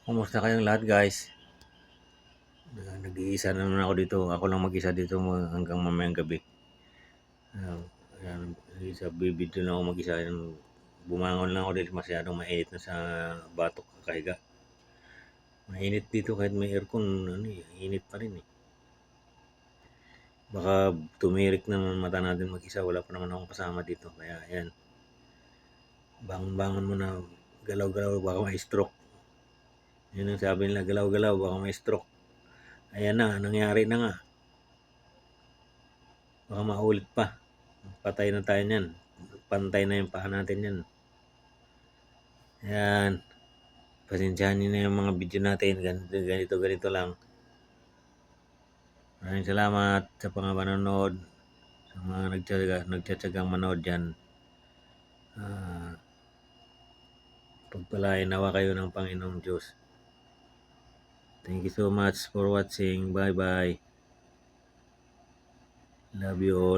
Kumusta kayong lahat guys? Nag-iisa naman ako dito. Ako lang mag-isa dito hanggang mamayang gabi. Ayan, sa bibidyo lang ako mag-isa. Bumangon lang ako dito masyadong mainit na sa batok kakahiga. Mainit dito kahit may aircon, init pa rin eh. Baka tumirik naman mata natin mag-isa. Wala pa naman akong kasama dito. Kaya ayan. Bangon-bangon mo na, galaw-galaw, baka may stroke. Yun ang sabi nila, galaw-galaw, baka may stroke. Ayan na, nangyari na nga. Baka maulit pa. Patay na tayo niyan. Pantay na yung paa natin yan. Ayan. Pasensyahan niyo na yung mga video natin. Ganito lang. Maraming salamat sa panonood. Sa mga nagtsatsagang manood dyan. Pagpalain nawa kayo ng Panginoong Diyos. Thank you so much for watching. Bye-bye. Love you all.